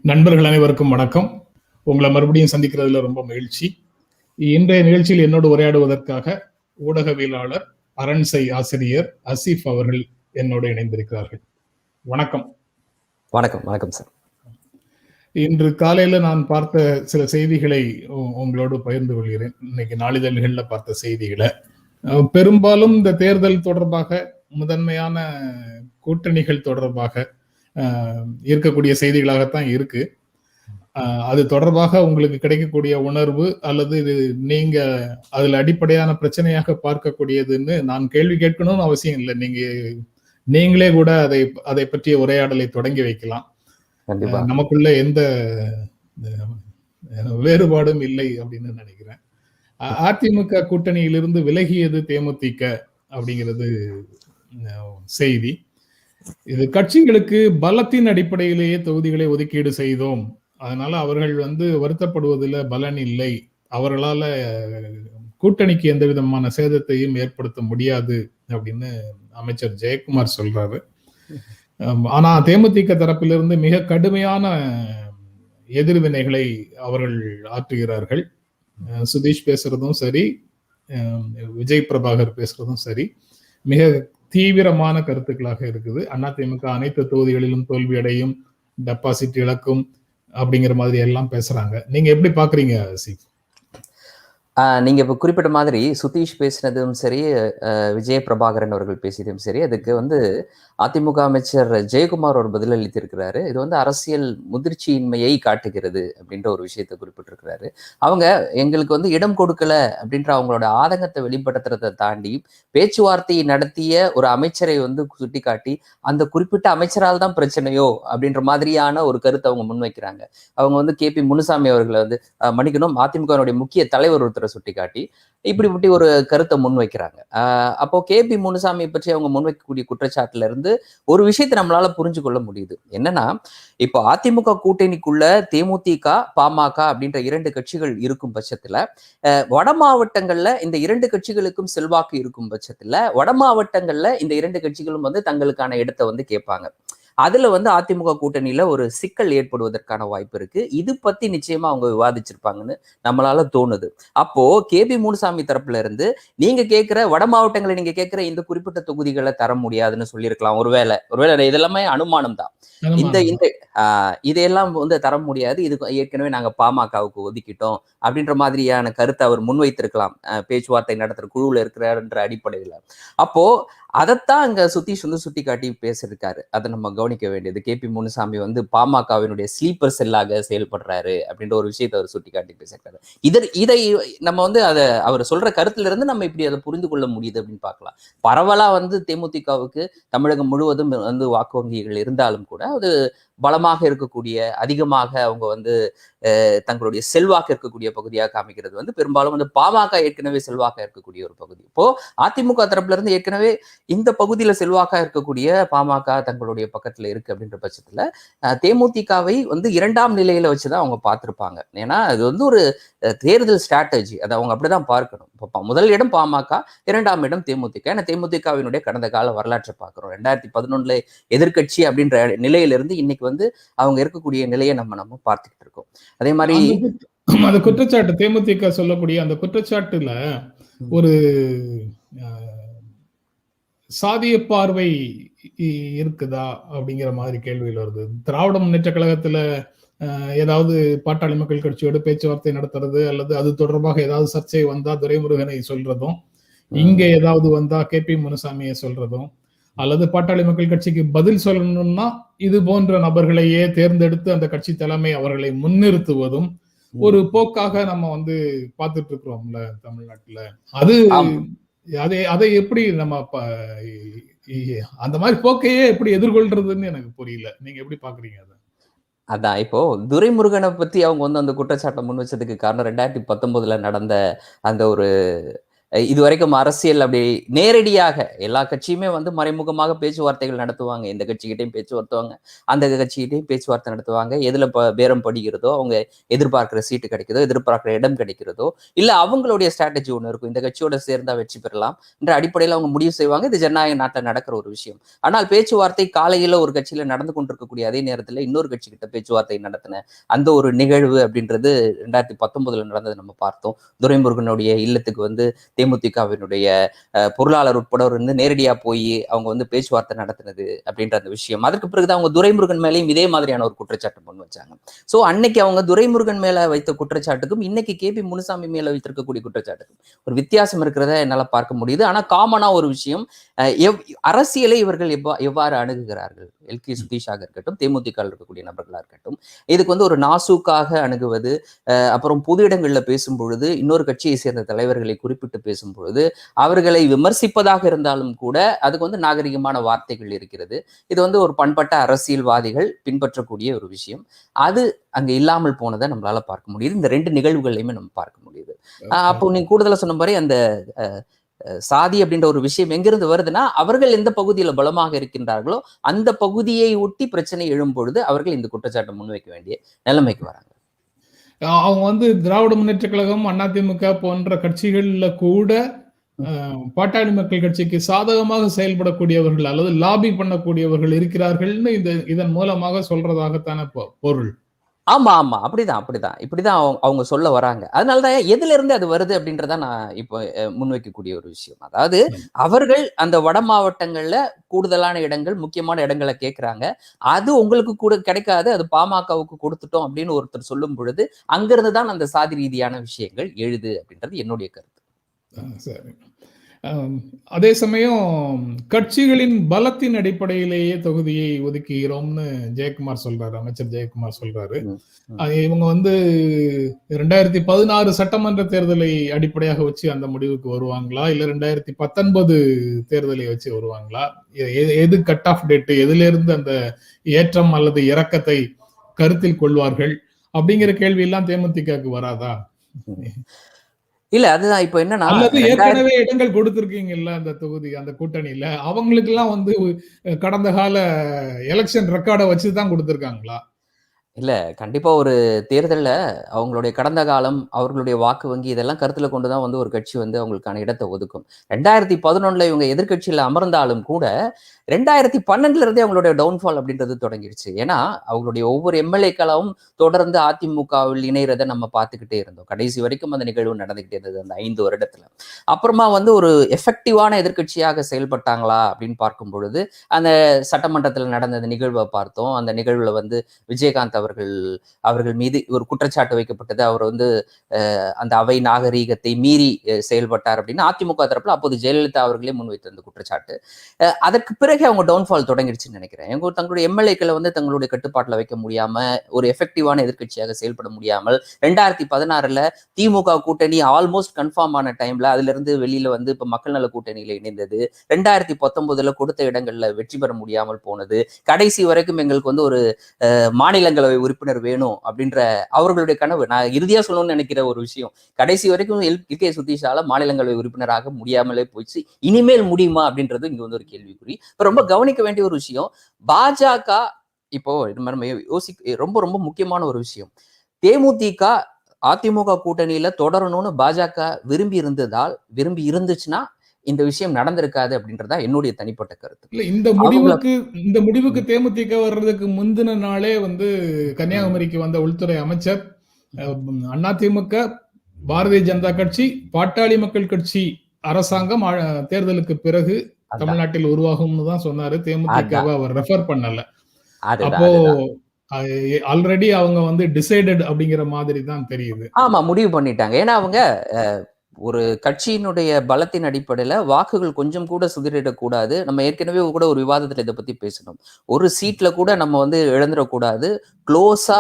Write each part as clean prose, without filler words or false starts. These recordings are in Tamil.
நண்பர்கள் அனைவருக்கும் வணக்கம். உங்களை மறுபடியும் சந்திக்கிறதுல ரொம்ப மகிழ்ச்சி. இன்றைய நிகழ்ச்சியில் என்னோடு உரையாடுவதற்காக ஊடகவியலாளர், அரண்சை ஆசிரியர் அசீஃப் அவர்கள் என்னோடு இணைந்திருக்கிறார்கள். வணக்கம். வணக்கம். வணக்கம் சார். இன்று காலையில நான் பார்த்த சில செய்திகளை உங்களோடு பகிர்ந்து கொள்கிறேன். இன்னைக்கு நாளிதழ்கள்ல பார்த்த செய்திகளை. பெரும்பாலும் இந்த தேர்தல் தொடர்பாக, முதன்மையான கூட்டணிகள் தொடர்பாக இருக்கக்கூடிய செய்திகளாகத்தான் இருக்கு. அது தொடர்பாக உங்களுக்கு கிடைக்கக்கூடிய உணர்வு அல்லது இது நீங்க அதுல அடிப்படையான பிரச்சனையாக பார்க்கக்கூடியதுன்னு நான் கேள்வி கேட்கணும்னு அவசியம் இல்லை. நீங்களே கூட அதை பற்றிய உரையாடலை தொடங்கி வைக்கலாம். நமக்குள்ள எந்த வேறுபாடும் இல்லை அப்படின்னு நினைக்கிறேன். அதிமுக கூட்டணியிலிருந்து விலகியது தேமுதிக அப்படிங்கிறது செய்தி. இது கட்சிகளுக்கு பலத்தின் அடிப்படையிலேயே தொகுதிகளை ஒதுக்கீடு செய்தோம், அதனால அவர்கள் வருத்தப்படுவதில் பலன் இல்லை, அவர்களால கூட்டணிக்கு எந்த விதமான சேதத்தையும் ஏற்படுத்த முடியாது அப்படின்னு அமைச்சர் ஜெயக்குமார் சொல்றாரு. ஆனா தேமுதிக தரப்பிலிருந்து மிக கடுமையான எதிர்வினைகளை அவர்கள் ஆற்றுகிறார்கள். சுதீஷ் பேசுறதும் சரி, விஜய் பிரபாகர் பேசுறதும் சரி, மிக தீவிரமான கருத்துக்களாக இருக்குது. அதிமுக அனைத்து தொகுதிகளிலும் தோல்வி அடையும், டெபாசிட் இழக்கும் அப்படிங்கிற மாதிரி எல்லாம் பேசுறாங்க. நீங்க எப்படி பாக்குறீங்க சீஃப்? நீங்க இப்ப குறிப்பிட்ட மாதிரி சுதீஷ் பேசினதும் சரி, விஜய பிரபாகரன் அவர்கள் பேசியதும் சரி, அதுக்கு அதிமுக அமைச்சர் ஜெயக்குமார் ஒரு பதில் அளித்திருக்கிறாரு. இது அரசியல் முதிர்ச்சியின்மையை காட்டுகிறது அப்படின்ற ஒரு விஷயத்தை குறிப்பிட்டிருக்கிறாரு. அவங்க எங்களுக்கு இடம் கொடுக்கல அப்படின்ற அவங்களோட ஆதங்கத்தை வெளிப்படுத்துறதை தாண்டி பேச்சுவார்த்தையை நடத்திய ஒரு அமைச்சரை சுட்டிக்காட்டி அந்த குறிப்பிட்ட அமைச்சரால் தான் பிரச்சனையோ அப்படின்ற மாதிரியான ஒரு கருத்தை அவங்க முன்வைக்கிறாங்க. அவங்க KP முனுசாமி அவர்களை மன்னிக்கணும், அதிமுகவுடைய முக்கிய தலைவர் ஒருத்தர் சுட்டிக்காட்டி இப்படி ஒரு கருத்தை முன்வைக்கிறாங்க. அப்போ KP முனுசாமியை பற்றி அவங்க முன்வைக்கக்கூடிய குற்றச்சாட்டுல இருந்து ஒரு விஷயத்தை நம்மளால புரிஞ்சு கொள்ள முடியுது. என்னன்னா, இப்போ அதிமுக கூட்டணிக்குள்ள தேமுதிக, பாமக அப்படின்ற இரண்டு கட்சிகள் இருக்கும் பட்சத்துல, வட மாவட்டங்கள்ல இந்த இரண்டு கட்சிகளுக்கும் செல்வாக்கு இருக்கும் பட்சத்துல, வட மாவட்டங்கள்ல இந்த இரண்டு கட்சிகளும் தங்களுக்கான இடத்தை கேட்பாங்க. அதுல அதிமுக கூட்டணியில ஒரு சிக்கல் ஏற்படுவதற்கான வாய்ப்பு இருக்கு. இது பத்தி நிச்சயமா அவங்க விவாதிச்சிருப்பாங்கன்னு நம்மளால தோணுது. அப்போ KP முனுசாமி தரப்புல இருந்து நீங்க கேட்கிற வட மாவட்டங்களை நீங்க கேட்கிற இந்த குறிப்பிட்ட தொகுதிகளை தர முடியாதுன்னு சொல்லியிருக்கலாம். ஒருவேளை இதெல்லாமே அனுமானம் தான். இதையெல்லாம் தர முடியாது, இது ஏற்கனவே நாங்க பாமகவுக்கு ஒதுக்கிட்டோம் அப்படின்ற மாதிரியான கருத்தை அவர் முன்வைத்திருக்கலாம், பேச்சுவார்த்தை நடத்துற குழுவில் இருக்கிறார்ன்ற அடிப்படையில. அப்போ அதைத்தான் அங்க சுதீஷ் சுட்டி காட்டி பேசியிருக்காரு. அதை நம்ம கவனிக்க வேண்டியது. KP முனுசாமி பாமகவினுடைய ஸ்லீப்பர் செல்லாக செயல்படுறாரு அப்படின்ற ஒரு விஷயத்தை அவர் சுட்டி காட்டி பேசியிருக்காரு. இதை நம்ம அதை அவர் சொல்ற கருத்துல இருந்து நம்ம இப்படி அதை புரிந்து கொள்ள முடியுது அப்படின்னு பார்க்கலாம். பரவலா தேமுதிகவுக்கு தமிழகம் முழுவதும் வாக்கு வங்கிகள் இருந்தாலும் கூட அது பலமாக இருக்கக்கூடிய, அதிகமாக அவங்க தங்களுடைய செல்வாக்கு இருக்கக்கூடிய பகுதியாக காமிக்கிறது பெரும்பாலும் பாமக ஏற்கனவே செல்வாக்கா இருக்கக்கூடிய ஒரு பகுதி. இப்போ அதிமுக தரப்புல இருந்து ஏற்கனவே இந்த பகுதியில செல்வாக்கா இருக்கக்கூடிய பாமக தங்களுடைய பக்கத்துல இருக்கு அப்படின்ற பட்சத்துல தேமுதிகவை இரண்டாம் நிலையில வச்சுதான் அவங்க பார்த்திருப்பாங்க. ஏன்னா அது ஒரு தேர்தல் ஸ்ட்ராட்டஜி, அதை அவங்க அப்படிதான் பார்க்கணும். இப்போ முதல் இடம் பாமக, இரண்டாம் இடம் தேமுதிக. ஏன்னா தேமுதிகவினுடைய கடந்த கால வரலாற்றை பார்க்கிறோம். 2011 எதிர்கட்சி அப்படின்ற நிலையிலிருந்து இன்னைக்கு அவங்க இருக்கக்கூடிய நிலையை நம்ம பார்த்துக்கிட்டு இருக்கோம். அதே மாதிரி அந்த குற்றச்சாட்டு, தேமுதிக சொல்லக்கூடிய அந்த குற்றச்சாட்டுல ஒரு சாதிய பார்வை இருக்குதா அப்படிங்கிற மாதிரி கேள்வியில் வருது. திராவிட முன்னேற்ற கழகத்துல ஏதாவது பாட்டாளி மக்கள் கட்சியோட பேச்சுவார்த்தை நடத்துறது அல்லது அது தொடர்பாக ஏதாவது சர்ச்சை வந்தா துரைமுருகனை சொல்றதும், இங்க ஏதாவது வந்தா KP முனுசாமியை சொல்றதும், அல்லது பாட்டாளி மக்கள் கட்சிக்கு பதில் சொல்லணும்னா இது போன்ற நபர்களையே தேர்ந்தெடுத்து அந்த கட்சி தலைமை அவர்களை முன்னிறுத்துவதும் ஒரு போக்காக நம்ம பார்த்துட்டு இருக்கிறோம்ல தமிழ்நாட்டுல. அதை எப்படி நம்ம அந்த மாதிரி போக்கையே எப்படி எதிர்கொள்றதுன்னு எனக்கு புரியல. நீங்க எப்படி பாக்குறீங்க அதை? அதான் இப்போ துரைமுருகனை பத்தி அவங்க அந்த குற்றச்சாட்டை முன் வச்சதுக்கு காரணம் 2019 நடந்த அந்த ஒரு இதுவரைக்கும் அரசியல் அப்படி நேரடியாக எல்லா கட்சியுமே வந்து மறைமுகமாக பேச்சுவார்த்தைகள் நடத்துவாங்க. இந்த கட்சிகிட்டையும் பேச்சுவார்த்துவாங்க, அந்த கட்சிகிட்டையும் பேச்சுவார்த்தை நடத்துவாங்க. எதுல பேரம் படுகிறதோ, அவங்க எதிர்பார்க்கிற சீட்டு கிடைக்குதோ, எதிர்பார்க்கிற இடம் கிடைக்கிறதோ, இல்ல அவங்களுடைய ஸ்ட்ராட்டஜி ஒண்ணு இருக்கும். இந்த கட்சியோட சேர்ந்தா வெற்றி பெறலாம் என்ற அடிப்படையில் அவங்க முடிவு செய்வாங்க. இது ஜனநாயக நாட்டில் நடக்கிற ஒரு விஷயம். ஆனால் பேச்சுவார்த்தை காலையில ஒரு கட்சியில நடந்து கொண்டிருக்கக்கூடிய அதே நேரத்தில் இன்னொரு கட்சி கிட்ட பேச்சுவார்த்தை நடத்தின அந்த ஒரு நிகழ்வு அப்படின்றது 2019 நடந்தது நம்ம பார்த்தோம். துரைமுருகனுடைய இல்லத்துக்கு வந்து தேமுதிகவினுடைய பொருளாளர் உட்பட வந்து நேரடியா போய் அவங்க வந்து பேச்சுவார்த்தை நடத்தினது அப்படின்ற அந்த விஷயம். அதற்கு பிறகுதான் அவங்க துரைமுருகன் மேலேயும் இதே மாதிரியான ஒரு குற்றச்சாட்டு முன் வச்சாங்க. சோ அன்னைக்கு அவங்க துரைமுருகன் மேல வைத்த குற்றச்சாட்டுக்கும் இன்னைக்கு கேபி முனுசாமி மேல வைத்திருக்கக்கூடிய குற்றச்சாட்டுக்கும் ஒரு வித்தியாசம் இருக்கிறத என்னால பார்க்க முடியுது. ஆனா காமனா ஒரு விஷயம், அரசியலை இவர்கள் எவ்வாறு அணுகுகிறார்கள், எல்கே சுதீஷாக இருக்கட்டும், தேமுதிக இருக்கக்கூடிய நபர்களா இருக்கட்டும், இதுக்கு வந்து ஒரு நாசூக்காக அணுகுவது, அப்புறம் பொது இடங்கள்ல பேசும் பொழுது இன்னொரு கட்சியை சேர்ந்த தலைவர்களை குறிப்பிட்டு பேசும் பொழுது அவர்களை விமர்சிப்பதாக இருந்தாலும் கூட அதுக்கு வந்து நாகரிகமான வார்த்தைகள் இருக்கிறது. இது வந்து ஒரு பண்பட்ட அரசியல்வாதிகள் பின்பற்றக்கூடிய ஒரு விஷயம். அது அங்க இல்லாமல் போனதை நம்மளால பார்க்க முடியுது. இந்த 2 நிகழ்வுகளையுமே நம்ம பார்க்க முடியுது. அப்போ நீங்க கூடுதலா சொன்ன மாதிரி அந்த சாதி அப்படின்ற ஒரு விஷயம் எங்கிருந்து வருதுன்னா, அவர்கள் எந்த பகுதியில பலமாக இருக்கின்றார்களோ அந்த பகுதியை ஒட்டி பிரச்சனை எழும் பொழுது அவர்கள் இந்த குற்றச்சாட்டை முன்வைக்க வேண்டிய நிலைமைக்கு வராங்க. அவங்க வந்து திராவிட முன்னேற்ற கழகம், அதிமுக போன்ற கட்சிகள்ல கூட பாட்டாளி மக்கள் கட்சிக்கு சாதகமாக செயல்படக்கூடியவர்கள் அல்லது லாபி பண்ணக்கூடியவர்கள் இருக்கிறார்கள்னு இதன் மூலமாக சொல்றதாகத்தான பொருள். ஆமா ஆமா அப்படிதான் இப்படிதான் அவங்க சொல்ல வராங்க. அதனாலதான் எதுல இருந்து அது வருது அப்படின்றத நான் இப்போ முன்வைக்கக்கூடிய ஒரு விஷயம். அதாவது அவர்கள் அந்த வட மாவட்டங்கள்ல கூடுதலான இடங்கள், முக்கியமான இடங்களை கேட்கிறாங்க. அது உங்களுக்கு கூட கிடைக்காது, அது பாமகவுக்கு கொடுத்துட்டோம் அப்படின்னு ஒருத்தர் சொல்லும் பொழுது அங்கிருந்து தான் அந்த சாதி ரீதியான விஷயங்கள் எழுது அப்படின்றது என்னுடைய கருத்து. சரி. அதே சமயம் கட்சிகளின் பலத்தின் அடிப்படையிலேயே தொகுதியை ஒதுக்குகிறோம்னு ஜெயக்குமார் சொல்றாரு, அமைச்சர் ஜெயக்குமார் சொல்றாரு. இவங்க வந்து 2016 சட்டமன்ற தேர்தலை அடிப்படையாக வச்சு அந்த முடிவுக்கு வருவாங்களா, இல்ல 2019 தேர்தலை வச்சு வருவாங்களா, எது கட் ஆஃப் டேட், எதுல இருந்து அந்த ஏற்றம் அல்லது இறக்கத்தை கருத்தில் கொள்வார்கள் அப்படிங்கிற கேள்வி எல்லாம் தேமுதிகக்கு வராதா? இல்ல அதுதான் இப்ப என்னன்னா, அல்லது ஏற்கனவே இடங்கள் கொடுத்திருக்கீங்கல்ல அந்த தொகுதி, அந்த கூட்டணியில அவங்களுக்கு எல்லாம் வந்து கடந்த கால எலெக்ஷன் ரெக்கார்டை வச்சுதான் கொடுத்திருக்காங்களா? இல்ல கண்டிப்பா ஒரு தேர்தல்ல அவங்களுடைய கடந்த காலம், அவர்களுடைய வாக்கு வங்கி இதெல்லாம் கருத்துல கொண்டுதான் வந்து ஒரு கட்சி வந்து அவங்களுக்கான இடத்தை ஒதுக்கும். 2011 இவங்க எதிர்கட்சியில அமர்ந்தாலும் கூட 2012 இருந்தே அவங்களுடைய டவுன்ஃபால் அப்படின்றது தொடங்கிடுச்சு. ஏன்னா அவங்களுடைய ஒவ்வொரு எம்எல்ஏக்களும் தொடர்ந்து அதிமுகவில் இணைறதை நம்ம பார்த்துக்கிட்டே இருந்தோம். கடைசி வரைக்கும் அந்த நிகழ்வு நடந்துகிட்டே இருந்தது அந்த 5 வருடத்துல. அப்புறமா வந்து ஒரு எஃபெக்டிவான எதிர்கட்சியாக செயல்பட்டாங்களா அப்படின்னு பார்க்கும் பொழுது அந்த சட்டமன்றத்தில் நடந்த அந்த நிகழ்வை பார்த்தோம். அந்த நிகழ்வுல வந்து விஜயகாந்த் அவர்கள் மீது ஒரு குற்றச்சாட்டு வைக்கப்பட்டது. அவர் வந்து அந்த அவை நாகரீகத்தை மீறி செயல்பட்டார் அப்படின்னு அதிமுக தரப்புல அப்போது ஜெயலலிதா அவர்களே முன்வைத்த அந்த குற்றச்சாட்டு. அதற்கு பிறகு அவங்க டவுன்ஃபால் தொடங்கிடுச்சுன்னு நினைக்கிறேன். தங்களுடைய எம்எல்ஏக்களை வந்து தங்களுடைய கட்டுப்பாட்டில் வைக்க முடியாம, ஒரு எஃபெக்டிவான எதிர்கட்சியாக செயல்பட முடியாமல் 2016 திமுக கூட்டணி ஆல்மோஸ்ட் கன்ஃபார்ம் ஆன டைம்ல அதுல இருந்து வெளியில வந்து இப்ப மக்கள் நல கூட்டணியில இணைந்தது. 2019 கொடுத்த இடங்கள்ல வெற்றி பெற முடியாமல் போனது. கடைசி வரைக்கும் எங்களுக்கு வந்து ஒரு மாநிலங்களவை உறுப்பினர் வேணும் அப்படின்ற அவர்களுடைய கனவு. நான் இறுதியா சொல்லணும்னு நினைக்கிற ஒரு விஷயம், கடைசி வரைக்கும் எல்கே சுதீஷால மாநிலங்களவை உறுப்பினராக முடியாமலே போயிடுச்சு. இனிமேல் முடியுமா அப்படின்றது இங்க வந்து ஒரு கேள்விக்குறி. இப்ப ரொம்ப கவனிக்க வேண்டிய ஒரு விஷயம், பாஜக இப்போ ரொம்ப ரொம்ப முக்கியமான ஒரு விஷயம், தேமுதிக அதிமுக கூட்டணியில தொடரணும்னு பாஜக விரும்பி இருந்துச்சுன்னா இந்த விஷயம் நடந்திருக்காது அப்படின்றதா என்னுடைய தனிப்பட்ட கருத்து. இல்ல இந்த முடிவுக்கு தேமுதிக வர்றதுக்கு முந்தின நாளே வந்து கன்னியாகுமரிக்கு வந்த உள்துறை அமைச்சர் அதிமுக, பாரதிய ஜனதா கட்சி, பாட்டாளி மக்கள் கட்சி அரசாங்கம் தேர்தலுக்கு பிறகு தமிழ்நாட்டில் உருவாகும்னு தான் சொன்னாரு. தேமுதிகவை அவர் ரெஃபர் பண்ணல. அப்போ ஆல்ரெடி அவங்க வந்து டிசைடட் அப்படிங்கிற மாதிரி தான் தெரியுது. ஆமா, முடிவு பண்ணிட்டாங்க. ஏன்னா அவங்க ஒரு கட்சியினுடைய பலத்தின் அடிப்படையில வாக்குகள் கொஞ்சம் கூட சிதறிடக்கூடாது. நம்ம ஏற்கனவே கூட ஒரு விவாதத்துல இதை பத்தி பேசணும். ஒரு சீட்ல கூட நம்ம வந்து இழந்துடக்கூடாது. க்ளோஸா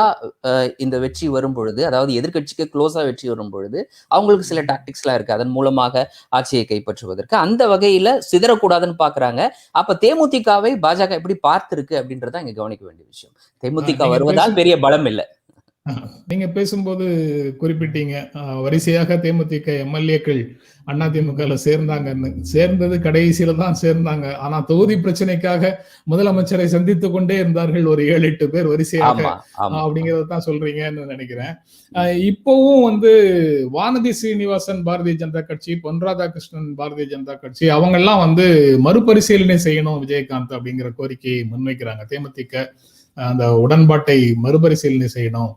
இந்த வெற்றி வரும் பொழுது, அதாவது எதிர்கட்சிக்கு க்ளோஸா வெற்றி வரும் பொழுது அவங்களுக்கு சில டாக்டிக்ஸ் எல்லாம் இருக்கு, அதன் மூலமாக ஆட்சியை கைப்பற்றுவதற்கு. அந்த வகையில சிதறக்கூடாதுன்னு பாக்குறாங்க. அப்ப தேமுதிகவை பாஜக எப்படி பார்த்திருக்கு அப்படின்றத இங்க கவனிக்க வேண்டிய விஷயம். தேமுதிக வருவதால் பெரிய பலம் இல்லை. நீங்க பேசும்போது குறிப்பிட்டீங்க, வரிசையாக தேமுதிக எம்எல்ஏக்கள் அதிமுகல சேர்ந்தாங்கன்னு. சேர்ந்தது கடைசியில தான் சேர்ந்தாங்க. ஆனா தொகுதி பிரச்சனைக்காக முதலமைச்சரை சந்தித்துக் கொண்டே இருந்தார்கள் ஒரு 7, 8 பேர் வரிசையாக. ஆமா, ஆமா. அப்படிங்கிறத தான் சொல்றீங்கன்னு நினைக்கிறேன். இப்பவும் வந்து வானதி சீனிவாசன் பாரதிய ஜனதா கட்சி, பொன் ராதாகிருஷ்ணன் பாரதிய ஜனதா கட்சி, அவங்க எல்லாம் வந்து மறுபரிசீலனை செய்யணும் விஜயகாந்த் அப்படிங்கிற கோரிக்கையை முன்வைக்கிறாங்க. தேமுதிக அந்த உடன்பாட்டை மறுபரிசீலனை செய்யணும்,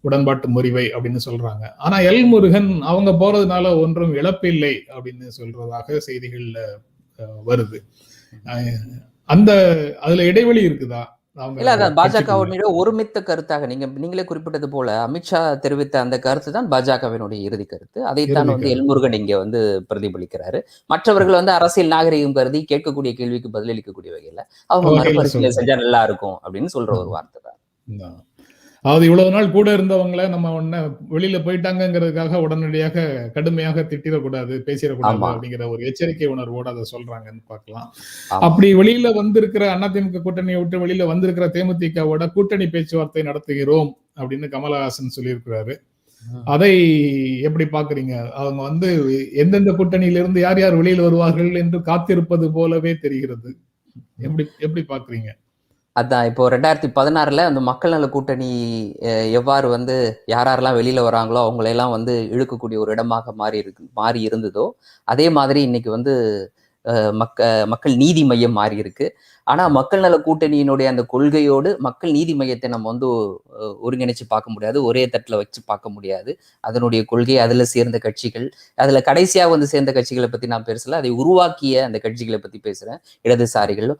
உடன்பாட்டு முறிவை அப்படின்னு சொல்றாங்க. ஆனா எல் முருகன் அவங்க போறதுனால ஒன்றும் இழப்பில்லை அப்படின்னு சொல்றதாக செய்திகள்ல வருது. அந்த அதுல இடைவெளி இருக்குதா? இல்ல அதான் பாஜகவுடைய ஒருமித்த கருத்தாக நீங்களே குறிப்பிட்டது போல அமித்ஷா தெரிவித்த அந்த கருத்து தான் பாஜகவினுடைய இறுதி கருத்து. அதைத்தான் வந்து எல்முருகன் இங்க வந்து பிரதிபலிக்கிறாரு. மற்றவர்கள் வந்து அரசியல் நாகரிகம் கருதி கேட்கக்கூடிய கேள்விக்கு பதிலளிக்கக்கூடிய வகையில அவங்க மறுபரிசீலனை செஞ்சா நல்லா இருக்கும் அப்படின்னு சொல்ற ஒரு வார்த்தை தான். அதாவது இவ்வளவு நாள் கூட இருந்தவங்களை நம்ம உடனே வெளியில போயிட்டாங்கிறதுக்காக உடனடியாக கடுமையாக திட்டிடக்கூடாது, பேசிடக்கூடாது அப்படிங்கிற ஒரு எச்சரிக்கை உணர்வோடு அதை சொல்றாங்கன்னு பார்க்கலாம். அப்படி வெளியில வந்திருக்கிற அதிமுக கூட்டணியை விட்டு வெளியில வந்திருக்கிற தேமுதிகவோட கூட்டணி பேச்சுவார்த்தை நடத்துகிறோம் அப்படின்னு கமலஹாசன் சொல்லியிருக்கிறாரு. அதை எப்படி பாக்குறீங்க? அவங்க வந்து எந்தெந்த கூட்டணியிலிருந்து யார் யார் வெளியில் வருவார்கள் என்று காத்திருப்பது போலவே தெரிகிறது. எப்படி பாக்குறீங்க? அதான் இப்போ 2016ல அந்த மக்கள் நல கூட்டணி எவ்வாறு வந்து யாரெல்லாம் வெளியில வராங்களோ அவங்களையெல்லாம் வந்து இழுக்கக்கூடிய ஒரு இடமாக மாறி இருந்ததோ அதே மாதிரி இன்னைக்கு வந்து மக்கள் நீதி மையம் மாறி இருக்கு. ஆனா மக்கள் நல கூட்டணியினுடைய அந்த கொள்கையோடு மக்கள் நீதி மையத்தை நம்ம வந்து ஒருங்கிணைச்சு பார்க்க முடியாது, ஒரே தட்டுல வச்சு பார்க்க முடியாது. அதனுடைய கொள்கை, அதுல சேர்ந்த கட்சிகள், அதுல கடைசியாக வந்து சேர்ந்த கட்சிகளை பத்தி நான் பேசல, அதை உருவாக்கிய அந்த கட்சிகளை பத்தி பேசுறேன். இடதுசாரிகள்,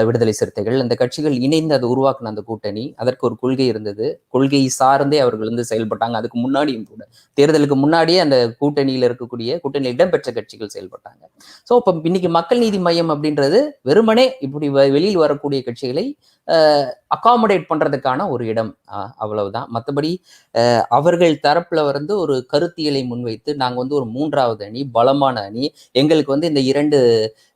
விடுதலை சிறுத்தைகள், அந்த கட்சிகள் இணைந்து அதை உருவாக்குன அந்த கூட்டணி, அதற்கு ஒரு கொள்கை இருந்தது. கொள்கை சார்ந்தே அவர்கள் வந்து செயல்பட்டாங்க. அதுக்கு முன்னாடியும் கூட தேர்தலுக்கு முன்னாடியே அந்த கூட்டணியில கூட்டணியில் இடம்பெற்ற கட்சிகள் செயல்பட்டாங்க. ஸோ இப்போ இன்னைக்கு மக்கள் நீதி மையம் அப்படின்றது வெறுமனே இப்படி வெளியில் வரக்கூடிய கட்சிகளை அகாமடேட் பண்றதுக்கான ஒரு இடம், அவ்வளவுதான். மற்றபடி அவர்கள் தரப்புல வந்து ஒரு கருத்தியலை முன்வைத்து நாங்க வந்து ஒரு 3வது அணி, பலமான அணி, எங்களுக்கு வந்து இந்த 2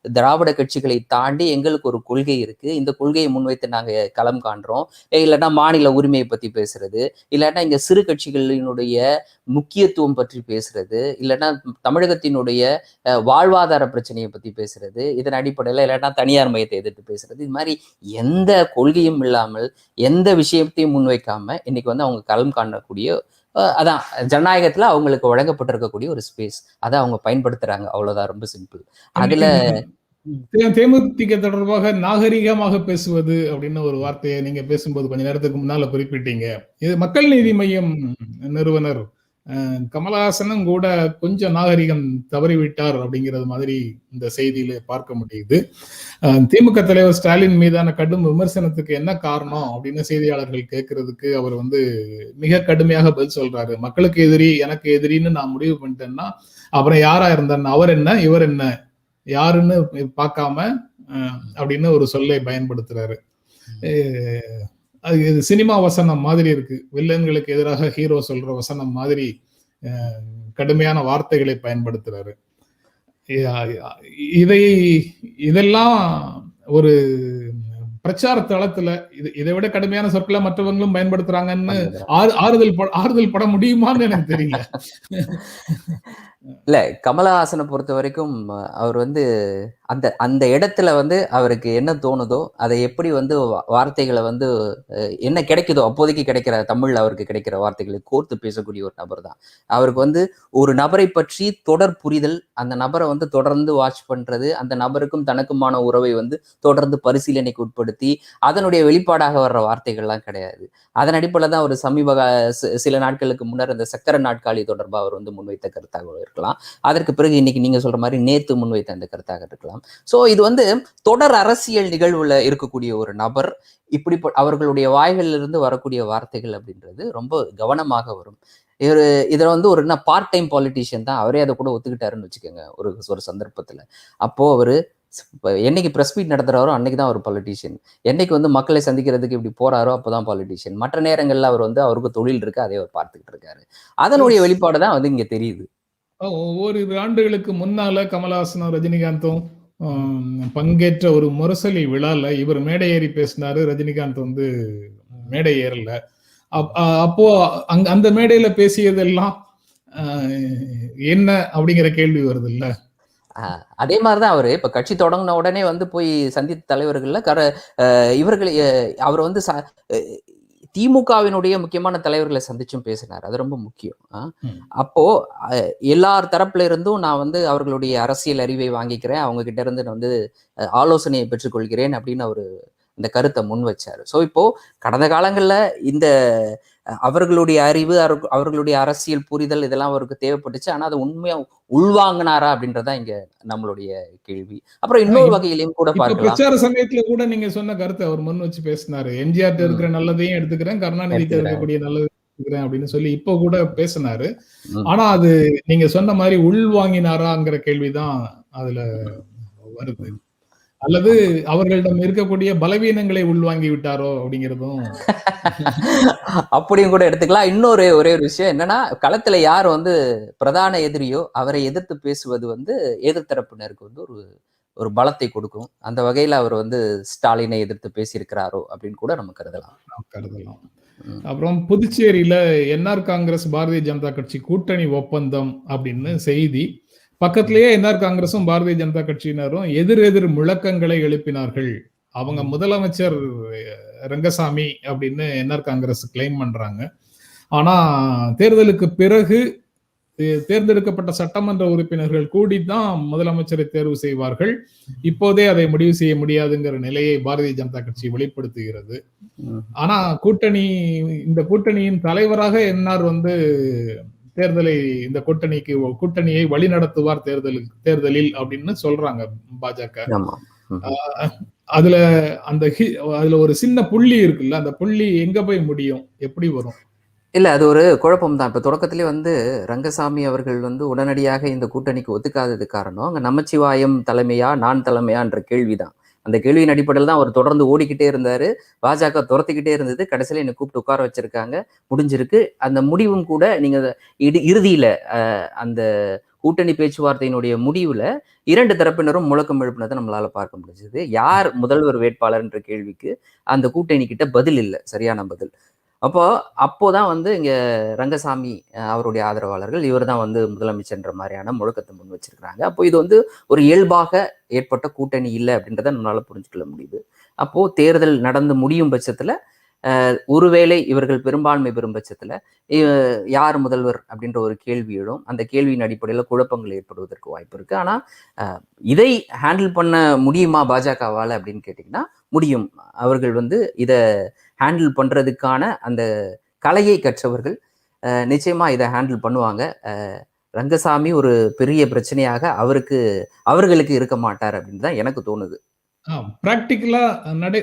திராவிட கட்சிகளை தாண்டி எங்களுக்கு ஒரு கொள்கை இருக்கு, இந்த கொள்கையை முன்வைத்து நாங்க களம் காண்றோம், இல்லைன்னா மாநில உரிமையை பத்தி பேசுறது, இல்லாட்டா இங்க சிறு கட்சிகளினுடைய முக்கியத்துவம் பற்றி பேசுறது, இல்லைன்னா தமிழகத்தினுடைய வாழ்வாதார பிரச்சனையை பத்தி பேசுறது, இதன் அடிப்படையில் இல்லைன்னா தனியார் மையத்தை எதிர்த்து பேசுறது, இது மாதிரி எந்த கொள்கையும் இல்லாமல் எந்த விஷயத்தையும் முன்வைக்காம இன்னைக்கு வந்து அவங்க களம் காணக்கூடிய அதான் ஜனநாயகத்துல அவங்களுக்கு வழங்கப்பட்டிருக்கக்கூடிய ஒரு ஸ்பேஸ், அதை அவங்க பயன்படுத்துறாங்க, அவ்வளவுதான். ரொம்ப சிம்பிள். அதுல தேமுதிக தொடர்பாக நாகரிகமாக பேசுவது அப்படின்னு ஒரு வார்த்தையை நீங்க பேசும்போது கொஞ்ச நேரத்துக்கு முன்னால குறிப்பிட்டீங்க. இது மக்கள் நீதி மையம் நிறுவனர் கமலஹாசனும் கூட கொஞ்சம் நாகரிகம் தவறிவிட்டார் அப்படிங்கிறது மாதிரி இந்த செய்தியில பார்க்க முடியுது. திமுக தலைவர் ஸ்டாலின் மீதான கடும் விமர்சனத்துக்கு என்ன காரணம் அப்படின்னு செய்தியாளர்கள் கேட்கறதுக்கு அவர் வந்து மிக கடுமையாக பதில் சொல்றாரு. மக்களுக்கு எதிரி, எனக்கு எதிரின்னு நான் முடிவு பண்ணிட்டேன்னா அப்புறம் யாரா இருந்தான்னு, அவர் என்ன இவர் என்ன யாருன்னு பார்க்காம அப்படின்னு ஒரு சொல்லை பயன்படுத்துறாரு. அது சினிமா வசனம் மாதிரி இருக்கு. வில்லன்களுக்கு எதிராக ஹீரோ சொல்ற வசனம் மாதிரி கடுமையான வார்த்தைகளை பயன்படுத்துறாரு. இதெல்லாம் ஒரு பிரச்சார தளத்துல இதை விட கடுமையான சொற்களை மற்றவங்களும் பயன்படுத்துறாங்கன்னு ஆறுதல் பட முடியுமான்னு எனக்கு தெரியல. இல்ல, கமலஹாசனை பொறுத்த வரைக்கும் அவர் வந்து அந்த இடத்துல வந்து அவருக்கு என்ன தோணுதோ அதை எப்படி வந்து வார்த்தைகளை வந்து என்ன கிடைக்குதோ அப்போதைக்கு கிடைக்கிற தமிழ்ல அவருக்கு கிடைக்கிற வார்த்தைகளை கோர்த்து பேசக்கூடிய ஒரு நபர் தான். அவருக்கு வந்து ஒரு நபரை பற்றி தொடர் புரிதல், அந்த நபரை வந்து தொடர்ந்து வாட்ச் பண்றது, அந்த நபருக்கும் தனக்குமான உறவை வந்து தொடர்ந்து பரிசீலனைக்கு உட்படுத்தி அதனுடைய வெளிப்பாடாக வர்ற வார்த்தைகள்லாம் கிடையாது. அதன் அடிப்படையில் தான் ஒரு சில நாட்களுக்கு முன்னர் இந்த சக்கர நாட்காலி தொடர்பாக அவர் வந்து முன்வைத்த கருத்தாக இருக்கலாம். அதற்கு பிறகு இன்னைக்கு நீங்க சொல்ற மாதிரி நேத்து முன்வைத்த அந்த கருத்தாக இருக்கலாம். சோ இது வந்து தொடர் அரசியல் நிகழ்வுல இருக்கக்கூடிய ஒரு நபர், இப்படி அவர்களுடைய வாய்களிலிருந்து வரக்கூடிய வார்த்தைகள் அப்படின்றது ரொம்ப கவனமாக வரும். இதுல வந்து ஒரு பார்ட் டைம் பாலிட்டிஷியன் தான், அவரே அதை கூட ஒத்துக்கிட்டாருன்னு வச்சுக்கோங்க ஒரு சந்தர்ப்பத்துல. அப்போ அவரு என்னைக்கு பிரஸ் மீட் நடத்துறாரோ அன்னைக்குதான் அவர் பாலிட்டிஷியன், என்னைக்கு வந்து மக்களை சந்திக்கிறதுக்கு இப்படி போறாரோ அப்பதான் பாலிட்டிஷியன். மற்ற நேரங்கள்ல அவர் வந்து அவருக்கு தொழில் இருக்கு, அதை அவர் பார்த்துக்கிட்டு இருக்காரு. அதனுடைய வெளிப்பாடு தான் வந்து இங்க தெரியுது. ஓரிரு ஆண்டுகளுக்கு முன்னால கமலஹாசனும் ரஜினிகாந்தும் பங்கேற்ற ஒரு முரசொலி விழால இவர் மேடை ஏறி பேசினாரு, ரஜினிகாந்த் வந்து மேடை ஏறல. அப்போ அந்த மேடையில பேசியதெல்லாம் என்ன அப்படிங்கிற கேள்வி வருது இல்ல. அதே மாதிரிதான் அவரு இப்ப கட்சி தொடங்கின உடனே வந்து போய் சந்தித்த தலைவர்கள்ல இவர்கள் அவர் வந்து திமுகவினுடைய முக்கியமான தலைவர்களை சந்திச்சும் பேசினார். அது ரொம்ப முக்கியம். அப்போ எல்லார் தரப்புல இருந்தும் நான் வந்து அவர்களுடைய அரசியல் அறிவை வாங்கிக்கிறேன், அவங்க கிட்ட இருந்து நான் வந்து ஆலோசனையை பெற்றுக்கொள்கிறேன் அப்படின்னு அவரு இந்த கருத்தை முன் வச்சாரு. ஸோ இப்போ கடந்த காலங்கள்ல இந்த அவர்களுடைய அறிவு, அவர்களுடைய அரசியல் புரிதல் இதெல்லாம் அவருக்கு தேவைப்பட்டுச்சு. ஆனா அதை உண்மையா உள்வாங்கினாரா அப்படின்றதா இங்க நம்மளுடைய கேள்வி. அப்புறம் இன்னொரு வகையிலையும் கூட பார்க்கலாம். பிரச்சார சமயத்துல கூட நீங்க சொன்ன கருத்தை அவர் முன் வச்சு பேசினாரு. எம்ஜிஆர் இருக்கிற நல்லதையும் எடுத்துக்கிறேன், கருணாநிதி இருக்கக்கூடிய நல்லதையும் எடுத்துக்கிறேன் அப்படின்னு சொல்லி இப்ப கூட பேசினாரு. ஆனா அது நீங்க சொன்ன மாதிரி உள் வாங்கினாராங்கிற கேள்விதான் அதுல வருது. அல்லது அவர்களிடம் இருக்கக்கூடிய பலவீனங்களை உள்வாங்கி விட்டாரோ அப்படிங்கிறதும் அப்படியும் கூட எடுத்துக்கலாம். இன்னொரு ஒரே ஒரு விஷயம் என்னன்னா, களத்துல யார் வந்து பிரதான எதிரியோ அவரை எதிர்த்து பேசுவது வந்து எதிர்த்தரப்பினருக்கு வந்து ஒரு பலத்தை கொடுக்கும். அந்த வகையில அவர் வந்து ஸ்டாலினை எதிர்த்து பேசியிருக்கிறாரோ அப்படின்னு கூட நம்ம கருதலாம். அப்புறம் புதுச்சேரியில என்ஆர் காங்கிரஸ் பாரதிய ஜனதா கட்சி கூட்டணி ஒப்பந்தம் அப்படின்னு செய்தி. பக்கத்திலேயே என்ஆர் காங்கிரசும் பாரதிய ஜனதா கட்சியினரும் எதிர் முழக்கங்களை எழுப்பினார்கள். அவங்க முதலமைச்சர் ரங்கசாமி அப்படின்னு என்ஆர் காங்கிரஸ் கிளைம் பண்றாங்க. ஆனா தேர்தலுக்கு பிறகு தேர்ந்தெடுக்கப்பட்ட சட்டமன்ற உறுப்பினர்கள் கூடித்தான் முதலமைச்சரை தேர்வு செய்வார்கள். இப்போதே அதை முடிவு செய்ய முடியாதுங்கிற நிலையை பாரதிய ஜனதா கட்சி வெளிப்படுத்துகிறது. ஆனா இந்த கூட்டணியின் தலைவராக என்ஆர் வந்து இந்த கூட்டணியை வழி நடத்துவார் தேர்தலில் அப்படின்னு சொல்றாங்க பாஜக. அதுல ஒரு சின்ன புள்ளி இருக்குல்ல, அந்த புள்ளி எங்க போய் முடியும், எப்படி வரும்? இல்ல அது ஒரு குழப்பம் தான். இப்ப தொடக்கத்திலே வந்து ரங்கசாமி அவர்கள் வந்து உடனடியாக இந்த கூட்டணிக்கு ஒத்துக்காதது காரணம் அங்க நமச்சிவாயம் தலைமையா நான் தலைமையான்ற கேள்விதான். அந்த கேள்வியின் அடிப்படையில் தான் அவர் தொடர்ந்து ஓடிக்கிட்டே இருந்தாரு. பாஜக துரத்திக்கிட்டே இருந்தது. கடைசியில என்னை கூப்பிட்டு உட்கார வச்சிருக்காங்க, முடிஞ்சிருக்கு. அந்த முடிவும் கூட நீங்க இறுதியில அந்த கூட்டணி பேச்சுவார்த்தையினுடைய முடிவுல 2 தரப்பினரும் முழக்கம் எழுப்பினதை நம்மளால பார்க்க முடிஞ்சது. யார் முதல்வர் வேட்பாளர் என்ற கேள்விக்கு அந்த கூட்டணி கிட்ட பதில் இல்லை, சரியான பதில். அப்போதான் வந்து இங்க ரங்கசாமி அவருடைய ஆதரவாளர்கள் இவர் தான் வந்து முதலமைச்சர்ன்ற மாதிரியான முழக்கத்தை முன் வச்சிருக்கிறாங்க. அப்போ இது வந்து ஒரு இயல்பாக ஏற்பட்ட கூட்டணி இல்லை அப்படின்றத நம்மளால புரிஞ்சுக்கொள்ள முடியுது. அப்போ தேர்தல் நடந்து முடியும் பட்சத்துல ஒருவேளை இவர்கள் பெரும்பான்மை பெறும் பட்சத்துல யார் முதல்வர் அப்படின்ற ஒரு கேள்வி எழும். அந்த கேள்வியின் அடிப்படையில குழப்பங்கள் ஏற்படுவதற்கு வாய்ப்பு இருக்கு. ஆனா இதை ஹேண்டில் பண்ண முடியுமா பாஜகவால அப்படின்னு கேட்டீங்கன்னா முடியும். அவர்கள் வந்து இதை ஹேண்டில் பண்றதுக்கான அந்த கலையை கற்றவர்கள் நிச்சயமா இதை ஹேண்டில் பண்ணுவாங்க. ரங்கசாமி ஒரு பெரிய பிரச்சனையாக அவர்களுக்கு இருக்க மாட்டார் அப்படின்னு தான் எனக்கு தோணுது. பிராக்டிக்கலா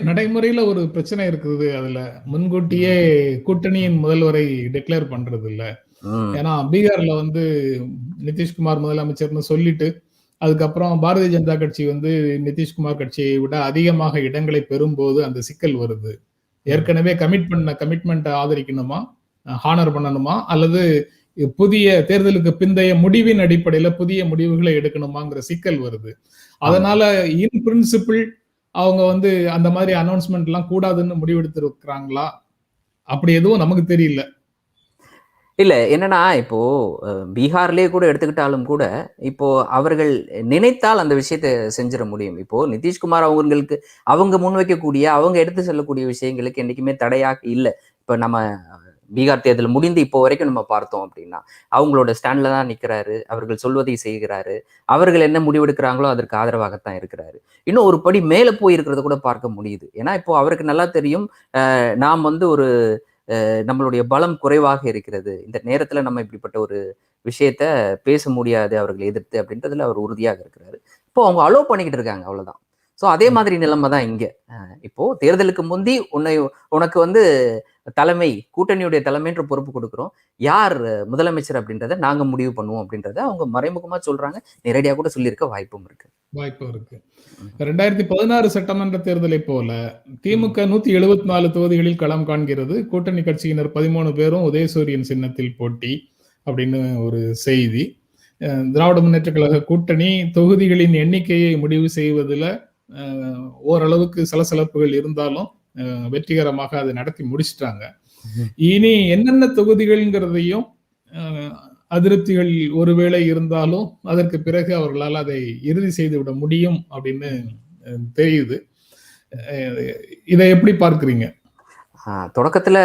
நடைமுறையில ஒரு பிரச்சனை இருக்குது. அதுல முன்கூட்டியே கூட்டணியின் முதல்வரை டிக்ளேர் பண்றது இல்ல. ஏன்னா பீகார்ல வந்து நிதிஷ்குமார் முதலமைச்சர்னு சொல்லிட்டு அதுக்கப்புறம் பாரதிய ஜனதா கட்சி வந்து நிதிஷ்குமார் கட்சியை விட அதிகமாக இடங்களை பெறும்போது அந்த சிக்கல் வருது. ஏற்கனவே கமிட்மெண்ட் ஆதரிக்கணுமா, ஹானர் பண்ணணுமா, அல்லது புதிய தேர்தலுக்கு பிந்தைய முடிவின் அடிப்படையில புதிய முடிவுகளை எடுக்கணுமாங்கிற சிக்கல் வருது. அதனால இன் பிரின்சிபிள் அவங்க வந்து அந்த மாதிரி அனௌன்ஸ்மெண்ட் எல்லாம் கூடாதுன்னு முடிவெடுத்திருக்கிறாங்களா, அப்படி எதுவும் நமக்கு தெரியல. இல்ல என்னன்னா இப்போ பீகார்லயே கூட எடுத்துக்கிட்டாலும் கூட இப்போ அவர்கள் நினைத்தால் அந்த விஷயத்தை செஞ்சிட முடியும். இப்போ நிதிஷ்குமார் அவங்க முன்வைக்கக்கூடிய அவங்க எடுத்து செல்லக்கூடிய விஷயங்களுக்கு என்னைக்குமே தடையாக இல்லை. இப்ப நம்ம பீகார் தேர்தல் முடிந்து இப்போ வரைக்கும் நம்ம பார்த்தோம் அப்படின்னா அவங்களோட ஸ்டாண்ட்ல தான் நிற்கிறாரு, அவர்கள் சொல்வதை செய்கிறாரு, அவர்கள் என்ன முடிவெடுக்கிறாங்களோ அதற்கு ஆதரவாகத்தான் இருக்கிறாரு. இன்னும் ஒரு படி மேல போயிருக்கிறத கூட பார்க்க முடியுது. ஏன்னா இப்போ அவருக்கு நல்லா தெரியும் நாம் வந்து நம்மளுடைய பலம் குறைவாக இருக்கிறது, இந்த நேரத்துல நம்ம இப்படிப்பட்ட ஒரு விஷயத்த பேச முடியாது அவர்களை எதிர்த்து அப்படின்றதுல அவர் உறுதியாக இருக்கிறாரு. இப்போ அவங்க அலோவ் பண்ணிக்கிட்டு இருக்காங்க, அவ்வளவுதான். ஸோ அதே மாதிரி நிலைமை தான் இங்க. இப்போ தேர்தலுக்கு முந்தி உனக்கு வந்து கூட்டணியுடைய தலைமைன்ற பொறுப்பு கொடுக்குறோம், யார் முதலமைச்சர் அப்படின்றத நாங்க முடிவு பண்ணுவோம் அப்படின்றத அவங்க மறைமுகமா சொல்றாங்க. நேரடியாக கூட சொல்லியிருக்க வாய்ப்பும் இருக்கு. 2016 சட்டமன்ற தேர்தலை போல திமுக 174 தொகுதிகளில் களம் காண்கிறது. கூட்டணி கட்சியினர் 13 பேரும் உதயசூரியன் சின்னத்தில் போட்டி அப்படின்னு ஒரு செய்தி. திராவிட முன்னேற்ற கழக கூட்டணி தொகுதிகளின் எண்ணிக்கையை முடிவு செய்வதில் ஓரளவுக்கு சலசலப்புகள் இருந்தாலும் வெற்றிகரமாக அதை நடத்தி முடிச்சிட்டாங்க. இனி என்னென்ன தொகுதிகள்ங்கிறதையும் அஹ், அதிருப்திகள் ஒருவேளை இருந்தாலும் அதற்கு பிறகு அவர்களால் அதை இறுதி செய்து விட முடியும் அப்படின்னு தெரியுது. இதை எப்படி பார்க்கிறீங்க? தொடக்கத்துல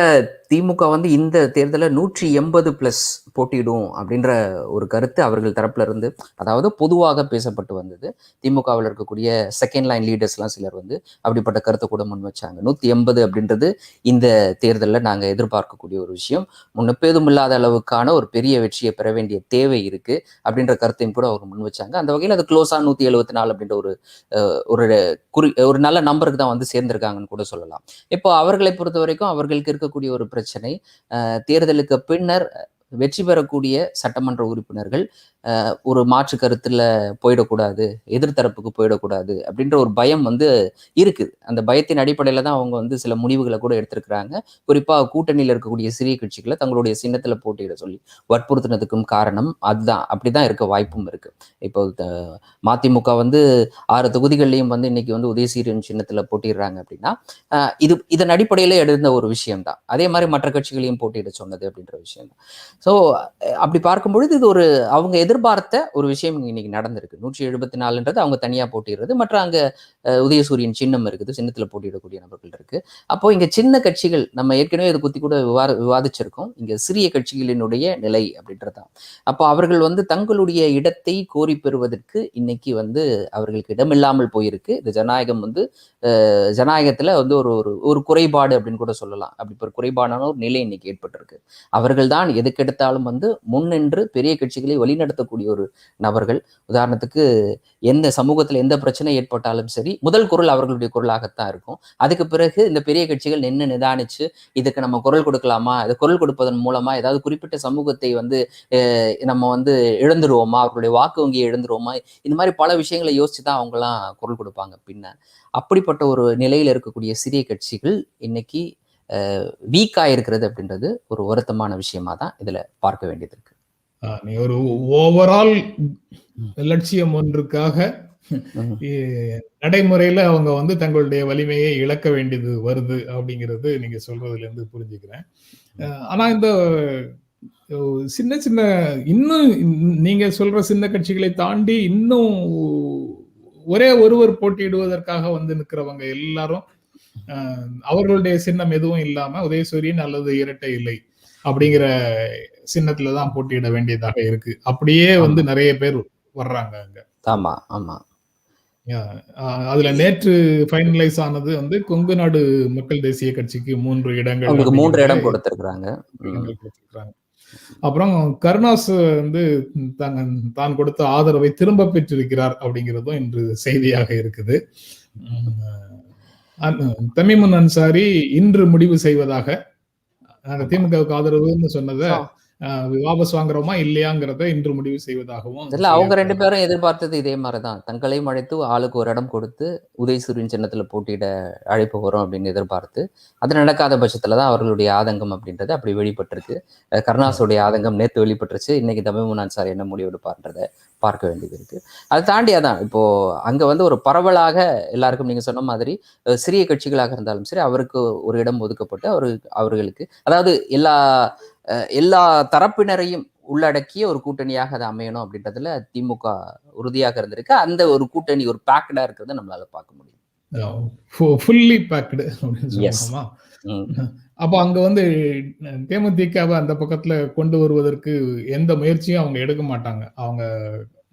திமுக வந்து இந்த தேர்தலில் 180+ போட்டியிடும் அப்படின்ற ஒரு கருத்து அவர்கள் தரப்புல இருந்து, அதாவது பொதுவாக பேசப்பட்டு வந்தது. திமுகவில் இருக்கக்கூடிய செகண்ட் லைன் லீடர்ஸ்லாம் சிலர் வந்து அப்படிப்பட்ட கருத்தை கூட முன் வச்சாங்க. 180 அப்படின்றது இந்த தேர்தலில் நாங்கள் எதிர்பார்க்கக்கூடிய ஒரு விஷயம். முன்னெப்பேதும் இல்லாத அளவுக்கான ஒரு பெரிய வெற்றியை பெற வேண்டிய தேவை இருக்கு அப்படின்ற கருத்தையும் கூட அவங்க முன் வச்சாங்க. அந்த வகையில் அது க்ளோஸா 174 அப்படின்ற ஒரு நல்ல நம்பருக்கு தான் வந்து சேர்ந்திருக்காங்கன்னு கூட சொல்லலாம். இப்போ அவர்களை பொறுத்த வரைக்கும் அவர்களுக்கு இருக்கக்கூடிய ஒரு பிரச்சனை, தேர்தலுக்கு பின்னர் வெற்றி பெறக்கூடிய சட்டமன்ற உறுப்பினர்கள் ஒரு மாற்று கருத்துல போயிடக்கூடாது, எதிர்த்தரப்புக்கு போயிடக்கூடாது அப்படின்ற ஒரு பயம் வந்து இருக்குது. அந்த பயத்தின் அடிப்படையில தான் அவங்க வந்து சில முடிவுகளை கூட எடுத்திருக்கிறாங்க. குறிப்பா கூட்டணியில் இருக்கக்கூடிய சிறிய கட்சிகளை தங்களுடைய சின்னத்துல போட்டியிட சொல்லி வற்புறுத்தினதுக்கும் காரணம் அதுதான். அப்படிதான் இருக்க வாய்ப்பும் இருக்கு. இப்போ மதிமுக வந்து 6 தொகுதிகள்லையும் வந்து இன்னைக்கு வந்து உதயசூரியன் சின்னத்துல போட்டிடுறாங்க அப்படின்னா இதன் அடிப்படையில எடுத்த ஒரு விஷயம் தான். அதே மாதிரி மற்ற கட்சிகளையும் போட்டியிட சொன்னது அப்படின்ற விஷயம் தான். ஸோ அப்படி பார்க்கும்பொழுது இது ஒரு அவங்க எதிர்பார்த்த ஒரு விஷயம் இன்னைக்கு நடந்திருக்கு. 174ன்றது அவங்க தனியா போட்டிடுறது, மற்ற அங்க உதயசூரியன் சின்னம் இருக்குது, சின்னத்துல போட்டியிடக்கூடிய நபர்கள் இருக்கு. அப்போ இங்க சின்ன கட்சிகள், நம்ம ஏற்கனவே இதை பத்தி கூட விவாதிச்சிருக்கோம், இங்க சிறிய கட்சிகளினுடைய நிலை அப்படின்றதான். அப்போ அவர்கள் வந்து தங்களுடைய இடத்தை கோரி பெறுவதற்கு இன்னைக்கு வந்து அவர்களுக்கு இடமில்லாமல் போயிருக்கு. இந்த ஜனநாயகம் வந்து ஜனநாயகத்துல வந்து ஒரு குறைபாடு அப்படின்னு கூட சொல்லலாம். அப்படி ஒரு குறைபாடான ஒரு நிலை இன்னைக்கு ஏற்பட்டிருக்கு. அவர்கள் தான் எதுக்கெடுத்தாலும் வந்து முன்னின்று பெரிய கட்சிகளை வழிநடத்தக்கூடிய ஒரு நபர்கள். உதாரணத்துக்கு எந்த சமூகத்துல எந்த பிரச்சனை ஏற்பட்டாலும் சரி, முதல் குரல் அவர்களுடைய குரலாகத்தான் இருக்கும். அதுக்கு பிறகு இந்த பெரிய கட்சிகள் நின்று நிதானிச்சு இதுக்கு நம்ம குரல் கொடுக்கலாமா, இது குரல் கொடுப்பதன் மூலமா ஏதாவது குறிப்பிட்ட சமூகத்தை வந்து நம்ம வந்து இழந்துருவோமா, அவர்களுடைய வாக்கு வங்கியை இழந்துருவோமா, இந்த மாதிரி பல விஷயங்களை யோசிச்சுதான் அவங்கலாம் குரல் கொடுப்பாங்க. பின்ன அப்படிப்பட்ட ஒரு நிலையில இருக்கக்கூடிய சிறிய கட்சிகள் இன்னைக்கு வீக்கா இருக்கிறது அப்படின்றது ஒரு வருத்தமான விஷயமா தான் இதுல பார்க்க வேண்டியது இருக்கு. நீ ஒரு ஓவரால் லட்சியம் ஒன்றுக்காக நடைமுறையில அவங்க வந்து தங்களுடைய வலிமையை இழக்க வேண்டியது வருது அப்படிங்கிறது நீங்க சொல்றதுல இருந்து புரிஞ்சுக்கிறேன். ஆனா இந்த சின்ன சின்ன இன்னும் நீங்க சொல்ற சின்ன கட்சிகளை தாண்டி இன்னும் ஒரே ஒருவர் போட்டியிடுவதற்காக வந்து நிற்கிறவங்க எல்லாரும் அவர்களுடைய சின்னம் எதுவும் இல்லாம உதயசூரியன் அல்லது இரட்டை இல்லை அப்படிங்கிற சின்னத்துலதான் போட்டியிட வேண்டியதாக இருக்கு. அப்படியே வந்து நிறைய பேர் வர்றாங்க அங்க. ஆமா ஆமா. அதுல நேற்று ஃபைனலைஸ் ஆனது வந்து கொங்கு நாடு மக்கள் தேசிய கட்சிக்கு 3 இடங்கள், 3 இடம் கொடுத்திருக்காங்க. அப்புறம் கருணாஸ் வந்து தான் கொடுத்த ஆதரவை திரும்ப பெற்றிருக்கிறார் அப்படிங்கிறதும் இன்று செய்தியாக இருக்குது. தமீமுன் அன்சாரி இன்று முடிவு செய்வதாக, திமுகவுக்கு ஆதரவுன்னு சொன்னதை வாபஸ் வாங்குறோமா இல்லையாங்கிறத இன்று முடிவு செய்வதாகவும். இல்ல, அவங்க 2 பேரும் எதிர்பார்த்தது இதே மாதிரிதான். தங்களையும் அழைத்து ஆளுக்கு ஒரு இடம் கொடுத்து உதயசூரியன் சின்னத்துல போட்டியிட அழைப்பு வரும் அப்படின்னு எதிர்பார்த்து, அது நடக்காத பட்சத்துலதான் அவர்களுடைய ஆதங்கம் அப்படின்றது அப்படி வெளிப்பட்டிருக்கு. கருணாசுடைய ஆதங்கம் நேற்று வெளிப்பட்டுருச்சு. இன்னைக்கு தமீமுன் அன்சாரி என்ன முடிவு எடுப்பார்ன்றதை பார்க்க வேண்டியது இருக்கு. அது தாண்டி அதான் இப்போ அங்க வந்து ஒரு பரவலாக எல்லாருக்கும் நீங்க சொன்ன மாதிரி சிறிய கட்சிகளாக இருந்தாலும் சரி, அவருக்கு ஒரு இடம் ஒதுக்கப்பட்டு அவர்களுக்கு, அதாவது எல்லா தரப்பினரையும் உள்ளடக்கிய ஒரு கூட்டணியாக அது அமையணும் அப்படின்றதுல திமுக உறுதியாக இருந்திருக்கு. அந்த ஒரு கூட்டணி ஒரு பேக்டா இருக்கிறத நம்மளால பார்க்க முடியும். ஃபுல்லி பேக்டு அப்படின்னு சொல்லலாமா? அப்ப அங்க வந்து தேமுதிகவை அந்த பக்கத்துல கொண்டு வருவதற்கு எந்த முயற்சியும் அவங்க எடுக்க மாட்டாங்க, அவங்க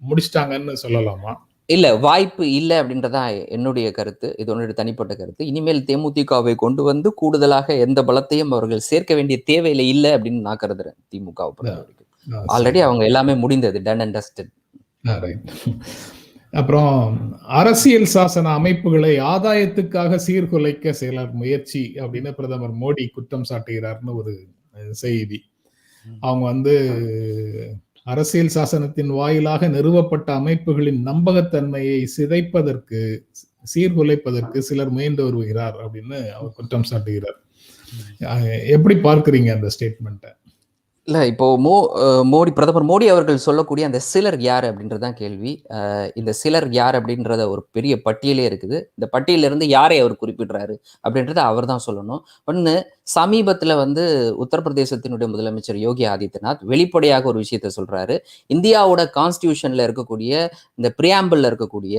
முடிச்சிட்டாங்கன்னு சொல்லலாமா? இல்ல, வாய்ப்பு இல்லை அப்படின்றதா என்னுடைய கருத்து. இது என்னுடைய தனிப்பட்ட கருத்து. இனிமேல் தேமுதிகவை கொண்டு வந்து கூடுதலாக எந்த பலத்தையும் அவர்கள் சேர்க்க வேண்டிய தேவையில்லை இல்லை அப்படின்னு நான் கருதுறேன். திமுகவை பொறுத்த வரைக்கும் ஆல்ரெடி அவங்க எல்லாமே முடிந்தது, டன் அண்ட் டஸ்டட். அப்புறம் அரசியல் சாசன அமைப்புகளை ஆதாயத்துக்காக சீர்குலைக்க சிலர் முயற்சி அப்படின்னு பிரதமர் மோடி குற்றம் சாட்டுகிறார்னு ஒரு செய்தி. அவங்க வந்து அரசியல் சாசனத்தின் வாயிலாக நிறுவப்பட்ட அமைப்புகளின் நம்பகத்தன்மையை சிதைப்பதற்கு, சீர்குலைப்பதற்கு சிலர் முயன்று வருகிறார் அப்படின்னு அவர் குற்றம் சாட்டுகிறார். எப்படி பார்க்கிறீங்க அந்த ஸ்டேட்மெண்ட்டை? இல்ல, இப்போ பிரதமர் மோடி அவர்கள் சொல்லக்கூடிய அந்த சிலர் யார் அப்படின்றதான் கேள்வி. இந்த சிலர் யார் அப்படின்றத ஒரு பெரிய பட்டியலே இருக்குது. இந்த பட்டியலிருந்து யாரை அவர் குறிப்பிடுறாரு அப்படின்றத அவர் தான் சொல்லணும். ஒன்று, சமீபத்துல வந்து உத்தரப்பிரதேசத்தினுடைய முதலமைச்சர் யோகி ஆதித்யநாத் வெளிப்படையாக ஒரு விஷயத்த சொல்றாரு. இந்தியாவோட கான்ஸ்டிடியூஷன்ல இருக்கக்கூடிய இந்த பிரியாம்பிள்ல இருக்கக்கூடிய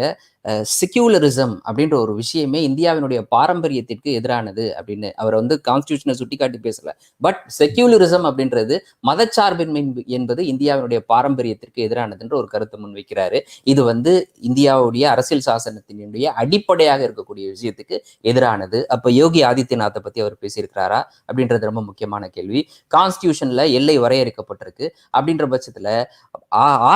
செக்யூலரிசம் அப்படின்ற ஒரு விஷயமே இந்தியாவினுடைய பாரம்பரியத்திற்கு எதிரானது அப்படின்னு அவர் வந்து கான்ஸ்டிடியூஷனை சுட்டிக்காட்டி பேசல. பட் செக்யூலரிசம் அப்படின்றது மதச்சார்பின்மை என்பது இந்தியாவினுடைய பாரம்பரியத்திற்கு எதிரானதுன்ற ஒரு கருத்தை முன்வைக்கிறாரு. இது வந்து இந்தியாவுடைய அரசியல் சாசனத்தினுடைய அடிப்படையாக இருக்கக்கூடிய விஷயத்துக்கு எதிரானது. அப்ப யோகி ஆதித்யநாத்தை பத்தி அவர் பேசியிருக்கிறாரா அப்படின்றது ரொம்ப முக்கியமான கேள்வி. கான்ஸ்டிடியூஷன்ல எல்லை வரையறுக்கப்பட்டிருக்கு அப்படின்ற பட்சத்துல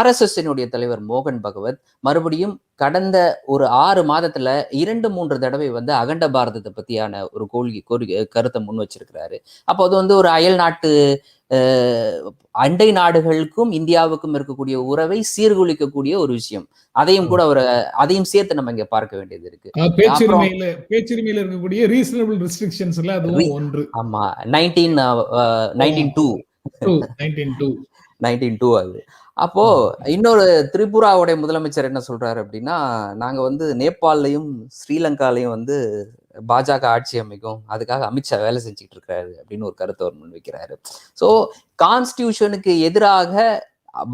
RSS தலைவர் மோகன் பகவத் மறுபடியும் கடந்த ஒரு 6 மாதத்துல 2-3 தடவை வந்து அகண்ட பாரதத்தை பத்தியான ஒரு கருத்தை முன் வச்சிருக்கிறாரு. அப்போ அது வந்து ஒரு அயல் நாட்டு அண்டை நாடுகளுக்கும் இந்தியாவுக்கும் இருக்கக்கூடிய உறவை சீர்குலைக்கக்கூடிய ஒரு விஷயம். அதையும் சேர்த்து நம்ம இங்க பார்க்க வேண்டியது இருக்கு. பேச்சுரிமையில இருக்கக்கூடிய ரீசனபிள் ரெஸ்ட்ரிக்ஷன்ஸ்ல அதுவும் ஒன்று. ஆமா, 1992 அது. அப்போ இன்னொரு திரிபுராவுடைய முதலமைச்சர் என்ன சொல்றாரு அப்படின்னா, நாங்க வந்து நேபாளையும் ஸ்ரீலங்காலையும் வந்து பாஜக ஆட்சி அமைக்கும், அதுக்காக அமித்ஷா வேலை செஞ்சுட்டு இருக்காரு அப்படின்னு ஒரு கருத்தை அவர் முன்வைக்கிறாரு. ஸோ கான்ஸ்டிடியூஷனுக்கு எதிராக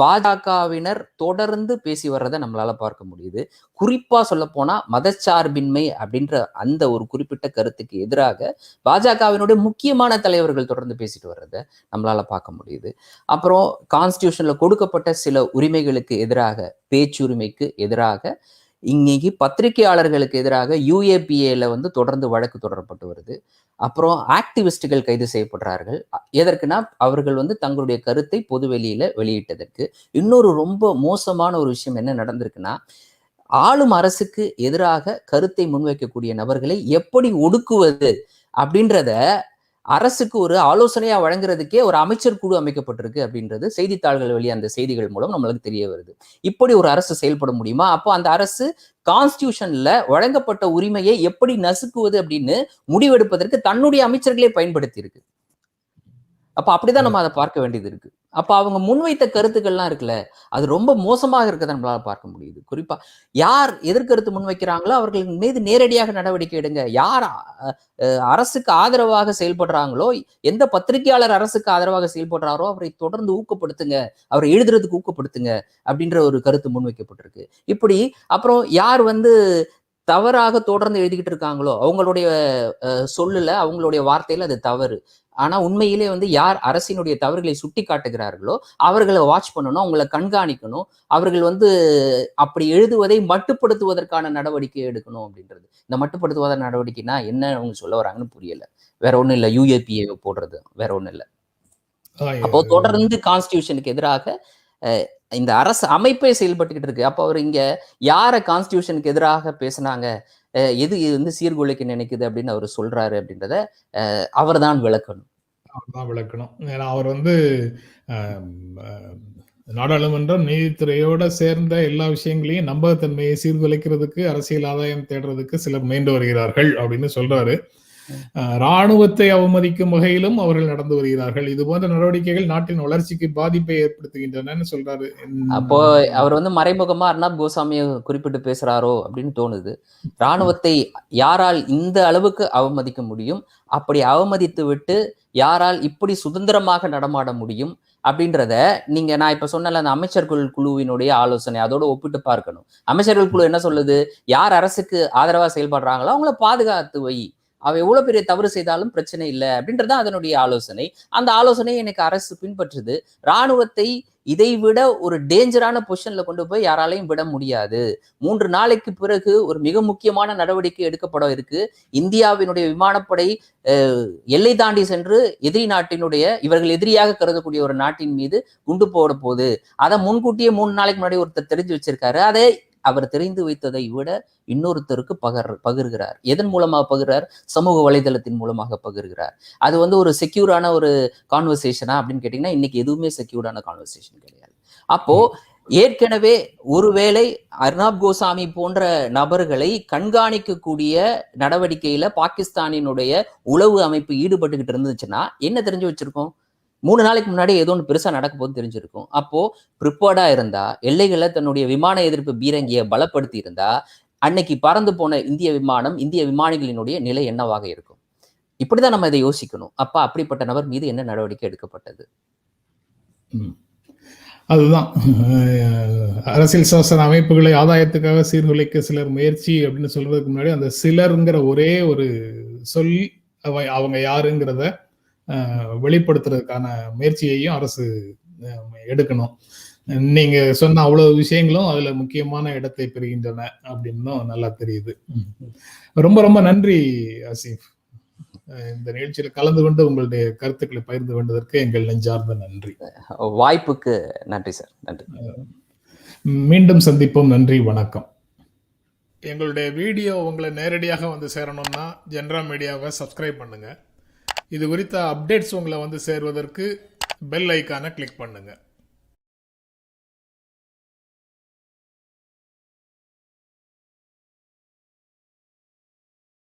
பாஜகவினர் தொடர்ந்து பேசி வர்றதை நம்மளால பார்க்க முடியுது. குறிப்பா சொல்ல போனா மதச்சார்பின்மை அப்படின்ற அந்த ஒரு குறிப்பிட்ட கருத்துக்கு எதிராக பாஜகவினுடைய முக்கியமான தலைவர்கள் தொடர்ந்து பேசிட்டு வர்றதை நம்மளால பார்க்க முடியுது. அப்புறம் கான்ஸ்டிடியூஷன்ல கொடுக்கப்பட்ட சில உரிமைகளுக்கு எதிராக, பேச்சுரிமைக்கு எதிராக இன்னைக்கு பத்திரிகையாளர்களுக்கு எதிராக UAPAல வந்து தொடர்ந்து வழக்கு தொடரப்பட்டு வருது. அப்புறம் ஆக்டிவிஸ்டுகள் கைது செய்யப்படுறார்கள். எதற்குன்னா அவர்கள் வந்து தங்களுடைய கருத்தை பொதுவெளியில வெளியிட்டதற்கு. இன்னொரு ரொம்ப மோசமான ஒரு விஷயம் என்ன நடந்திருக்குன்னா, ஆளும் அரசுக்கு எதிராக கருத்தை முன்வைக்கக்கூடிய நபர்களை எப்படி ஒடுக்குவது அப்படின்றத அரசுக்கு ஒரு ஆலோசனையா வழங்குறதுக்கே ஒரு அமைச்சர் குழு அமைக்கப்பட்டிருக்கு அப்படின்றது செய்தித்தாள்கள் வெளியான செய்திகள் மூலம் நம்மளுக்கு தெரிய வருது. இப்படி ஒரு அரசு செயல்பட முடியுமா? அப்போ அந்த அரசு கான்ஸ்டிடியூஷன்ல வழங்கப்பட்ட உரிமையை எப்படி நசுக்குவது அப்படின்னு முடிவெடுப்பதற்கு தன்னுடைய அமைச்சர்களே பயன்படுத்தி இருக்கு. அப்ப அப்படிதான் நம்ம அதை பார்க்க வேண்டியது இருக்கு. அப்ப அவங்க முன்வைத்த கருத்துக்கள்லாம் இருக்குல்ல, அது ரொம்ப மோசமாக இருக்கதை நம்மளால பார்க்க முடியுது. குறிப்பா யார் எதிர்கருத்து முன்வைக்கிறாங்களோ அவர்கள் மீது நேரடியாக நடவடிக்கை எடுங்க. யார் அரசுக்கு ஆதரவாக செயல்படுறாங்களோ, எந்த பத்திரிகையாளர் அரசுக்கு ஆதரவாக செயல்படுறாரோ அவரை தொடர்ந்து ஊக்கப்படுத்துங்க, அவரை எழுதுறதுக்கு ஊக்கப்படுத்துங்க அப்படின்ற ஒரு கருத்து முன்வைக்கப்பட்டிருக்கு. இப்படி அப்புறம் யார் வந்து தவறாக தொடர்ந்து எழுதிக்கிட்டு இருக்காங்களோ அவங்களுடைய சொல்லுல, அவங்களுடைய வார்த்தையில அது தவறு. ஆனா உண்மையிலே வந்து யார் அரசினுடைய தவறுகளை சுட்டி காட்டுகிறார்களோ அவர்களை வாட்ச் பண்ணணும், அவங்களை கண்காணிக்கணும், அவர்கள் வந்து அப்படி எழுதுவதை மட்டுப்படுத்துவதற்கான நடவடிக்கை எடுக்கணும் அப்படின்றது. இந்த மட்டுப்படுத்துவதற்கான நடவடிக்கைனா என்ன அவங்க சொல்ல வராங்கன்னு புரியல. வேற ஒண்ணும் இல்ல, UAPA போடுறது வேற ஒண்ணும் இல்ல. அப்போ தொடர்ந்து கான்ஸ்டிடியூஷனுக்கு எதிராக இந்த அரசு அமைப்பே செயல்பட்டுக்கிட்டு இருக்கு. அப்போ அவர் இங்க யார கான்ஸ்டிடியூஷனுக்கு எதிராக பேசினாங்க, எது வந்து சீர்குலைக்க நினைக்குது அப்படின்னு அவர் சொல்றாரு அப்படின்றத அவர் தான் விளக்கணும். ஏன்னா அவர் வந்து நாடாளுமன்றம், நீதித்துறையோட சேர்ந்த எல்லா விஷயங்களையும் நம்பகத்தன்மையை சீர்குலைக்கிறதுக்கு, அரசியல் ஆதாயம் தேடுறதுக்கு சிலர் முயன்று வருகிறார்கள் அப்படின்னு சொல்றாரு. ராணுவத்தை அவமதிக்கும் வகையிலும் அவர்கள் நடந்து வருகிறார்கள். இது போன்ற நடவடிக்கைகள் நாட்டின் வளர்ச்சிக்கு பாதிப்பை ஏற்படுத்துகின்றன சொல்றாரு. அப்போ அவர் வந்து மறைமுகமா அர்னாப் கோசாமியை குறிப்பிட்டு பேசுறாரோ அப்படின்னு தோணுது. ராணுவத்தை யாரால் இந்த அளவுக்கு அவமதிக்க முடியும், அப்படி அவமதித்து விட்டு யாரால் இப்படி சுதந்திரமாக நடமாட முடியும் அப்படின்றத நீங்க, நான் இப்ப சொன்னல அந்த அமைச்சர்கள் குழுவினுடைய ஆலோசனை அதோட ஒப்பிட்டு பார்க்கணும். அமைச்சர்கள் குழு என்ன சொல்லுது, யார் அரசுக்கு ஆதரவா செயல்படுறாங்களோ அவங்கள பாதுகாத்து வை, அவ எவ்வளவு பெரிய தவறு செய்தாலும் பிரச்சனை இல்லை அப்படின்றதான் அதனுடைய ஆலோசனை. அந்த ஆலோசனையை எனக்கு அரசு பின்பற்றுது. ராணுவத்தை இதை விட ஒரு டேஞ்சரான பொசிஷன்ல கொண்டு போய் யாராலையும் விட முடியாது. 3 நாளைக்கு பிறகு ஒரு மிக முக்கியமான நடவடிக்கை எடுக்கப்பட இருக்கு. இந்தியாவினுடைய விமானப்படை எல்லை தாண்டி சென்று எதிரி நாட்டினுடைய, இவர்கள் எதிரியாக கருதக்கூடிய ஒரு நாட்டின் மீது குண்டு போட போகுது. அதை முன்கூட்டியே 3 நாளைக்கு முன்னாடி ஒருத்தர் தெரிஞ்சு வச்சிருக்காரு. அதை அவர் தெரிந்து வைத்ததை விட இன்னொருத்தருக்கு பகிர்கிறார். எதன் மூலமாக பகிர்றார்? சமூக வலைதளத்தின் மூலமாக பகிர்கிறார். அது வந்து ஒரு செக்யூரான ஒரு கான்வர்சேஷனா அப்படின்னு கேட்டீங்கன்னா இன்னைக்கு எதுவுமே செக்யூரான கான்வர்சேஷன் கிடையாது. அப்போ ஏற்கனவே ஒருவேளை அர்னாப் கோசாமி போன்ற நபர்களை கண்காணிக்கக்கூடிய நடவடிக்கையில பாகிஸ்தானினுடைய உளவு அமைப்பு ஈடுபட்டுக்கிட்டு இருந்துச்சுன்னா என்ன தெரிஞ்சு வச்சிருக்கோம்? 3 நாளைக்கு முன்னாடி ஏதோ ஒன்று பெருசா நடக்க போது தெரிஞ்சிருக்கும். அப்போ ப்ரிப்பேர்டா இருந்தா, எல்லைகளை தன்னுடைய விமான எதிர்ப்பு பீரங்கியை பலப்படுத்தி இருந்தா, அன்னைக்கு பறந்து போன இந்திய விமானம், இந்திய விமானிகளினுடைய நிலை என்னவாக இருக்கும்? இப்படிதான் நம்ம இதை யோசிக்கணும். அப்ப அப்படிப்பட்ட நபர் மீது என்ன நடவடிக்கை எடுக்கப்பட்டது? ம். அதுதான் அரசியல் சாசன அமைப்புகளை ஆதாயத்துக்காக சீர்குலைக்க சிலர் முயற்சி அப்படின்னு சொல்றதுக்கு முன்னாடி அந்த சிலருங்கிற ஒரே ஒரு சொல் அவங்க யாருங்கிறத வெளிப்படுத்துறதுக்கான முயற்சியையும் அரசு எடுக்கணும். நீங்க சொன்ன அவ்வளவு விஷயங்களும் அதுல முக்கியமான இடத்தை பெறுகின்றன அப்படின்னும் நல்லா தெரியுது. ரொம்ப ரொம்ப நன்றி ஆசிஃப். இந்த நிகழ்ச்சியில கலந்து கொண்டு உங்களுடைய கருத்துக்களை பகிர்ந்து கொண்டதற்கு எங்கள் நெஞ்சார்ந்த நன்றி. வாய்ப்புக்கு நன்றி சார். நன்றி. மீண்டும் சந்திப்போம். நன்றி, வணக்கம். எங்களுடைய வீடியோ உங்களை நேரடியாக வந்து சேரணும்னா ஜென்ரா மீடியாவை சப்ஸ்கிரைப் பண்ணுங்க. இது குறித்த அப்டேட்ஸ் உங்களை வந்து சேர்வதற்கு பெல் ஐக்கானை கிளிக் பண்ணுங்க.